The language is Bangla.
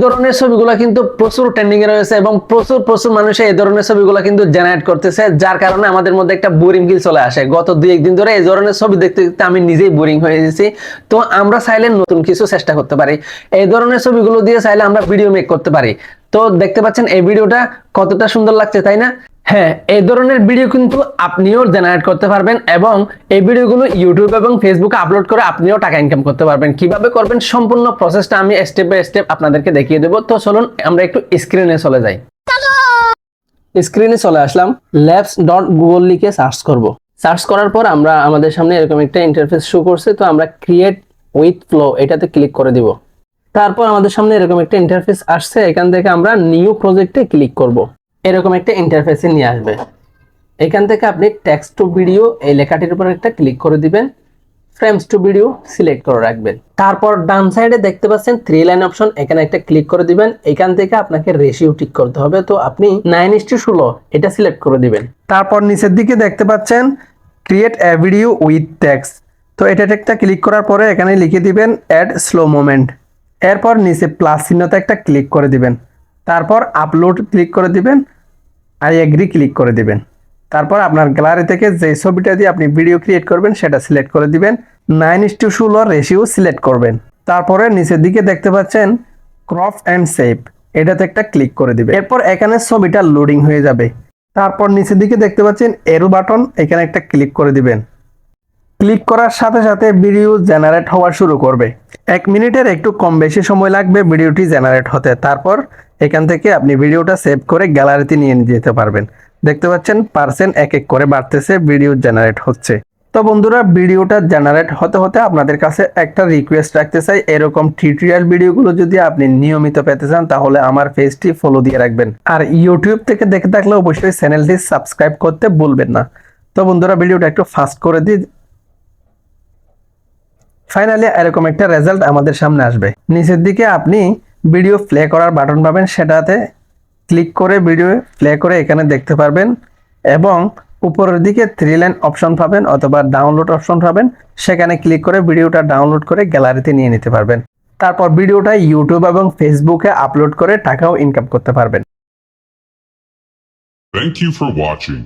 ধরনের ছবিগুলো কিন্তু প্রচুর ট্রেন্ডিং এ রয়েছে এবং প্রচুর মানুষ এই ধরনের ছবিগুলো কিন্তু জেনারেট করতেছে, যার কারণে আমাদের মধ্যে একটা বোরিং ফিল চলে আসে। গত 2-1 দিন ধরে এই ধরনের ছবি দেখতে দেখতে আমি নিজেই বোরিং হয়ে গেছি। তো আমরা চাইলে নতুন কিছু চেষ্টা করতে পারি, এই ধরনের ছবিগুলো দিয়ে চাইলে আমরা ভিডিও মেক করতে পারি। তো দেখতে পাচ্ছেন এই ভিডিওটা কতটা সুন্দর লাগছে, তাই না? হ্যাঁ, এই ধরনের ভিডিও কিন্তু আপনিও জেনারেট করতে পারবেন এবং এই ভিডিওগুলো ইউটিউব এবং ফেসবুকে আপলোড করে আপনিও টাকা ইনকাম করতে পারবেন। কিভাবে করবেন সম্পূর্ণ প্রসেসটা আমি স্টেপ বাই স্টেপ আপনাদেরকে দেখিয়ে দেবো। তো চলুন আমরা একটু স্ক্রিনে চলে যাই। স্ক্রিনে চলে আসলাম, labs.google লিখে সার্চ করব। সার্চ করার পর আমরা আমাদের সামনে এরকম একটা ইন্টারফেস শো করছে। তো আমরা ক্রিয়েট উইথ ফ্লো এটাতে ক্লিক করে দিব। তারপর আমাদের সামনে এরকম একটা ইন্টারফেস আসছে, এখান থেকে আমরা নিউ প্রজেক্টে ক্লিক করব। এরকম একটা ইন্টারফেসে নিয়ে আসবে। এখান থেকে আপনি টেক্সট টু ভিডিও এই লেখাটির উপর একটা ক্লিক করে দিবেন, ফ্রেমস টু ভিডিও সিলেক্ট করে রাখবেন। তারপর ডান সাইডে দেখতে পাচ্ছেন 3 লাইন অপশন, এখানে একটা ক্লিক করে দিবেন। এখান থেকে আপনাকে রেশিও ঠিক করতে হবে, তো আপনি 9:16 এটা সিলেক্ট করে দিবেন। তারপর নিচের দিকে দেখতে পাচ্ছেন create a video with text, তো এটা একটা ক্লিক করার পরে এখানে লিখে দিবেন অ্যাড স্লো মোমেন্ট। এরপর নিচে প্লাস চিহ্নতে একটা ক্লিক করে দিবেন। তারপর আপলোড ক্লিক করে দিবেন, আই এগ্রি ক্লিক করে দিবেন। তারপর আপনার গ্যালারি থেকে যে ছবিটা দিয়ে আপনি ভিডিও ক্রিয়েট করবেন সেটা সিলেক্ট করে দিবেন, 9:16 রেশিও সিলেক্ট করবেন। তারপরে নিচের দিকে দেখতে পাচ্ছেন ক্রপ অ্যান্ড সেভ, এটাতে একটা ক্লিক করে দিবেন। এরপর এখানে ছবিটা লোডিং হয়ে যাবে। তারপর নিচের দিকে দেখতে পাচ্ছেন এরো বাটন, এখানে একটা ক্লিক করে দিবেন। ক্লিক করার সাথে সাথে ভিডিও জেনারেট হওয়া শুরু করবে। 1 মিনিটের একটু কম বেশি সময় লাগবে ভিডিওটি জেনারেট হতে। তারপর এখান থেকে আপনি ভিডিওটা সেভ করে গ্যালারিতে নিয়ে যেতে পারবেন। দেখতে পাচ্ছেন পার্সেন্ট এক এক করে বাড়তেছে, ভিডিও জেনারেট হচ্ছে। তো বন্ধুরা, ভিডিওটা জেনারেট হতে হতে আপনাদের কাছে একটা রিকোয়েস্ট রাখতে চাই, এরকম টিউটোরিয়াল ভিডিওগুলো যদি আপনি নিয়মিত পেতে চান তাহলে আমার পেজটি ফলো দিয়ে রাখবেন। আর ইউটিউব থেকে দেখে থাকলে অবশ্যই চ্যানেলটি সাবস্ক্রাইব করতে ভুলবেন না। তো বন্ধুরা, ভিডিওটা একটু ফাস্ট করে দিই। ফাইনালি এরকম একটা রেজাল্ট আমাদের সামনে আসবে। নিচের দিকে আপনি ভিডিও প্লে করার বাটন পাবেন, সেটাতে ক্লিক করে ভিডিও প্লে করে এখানে দেখতে পারবেন এবং উপরের দিকে 3 লাইন অপশন পাবেন অথবা ডাউনলোড অপশন পাবেন, সেখানে ক্লিক করে ভিডিওটা ডাউনলোড করে গ্যালারিতে নিয়ে নিতে পারবেন। তারপর ভিডিওটা ইউটিউব এবং ফেসবুকে আপলোড করে টাকাও ইনকাম করতে পারবেন। Thank you for watching.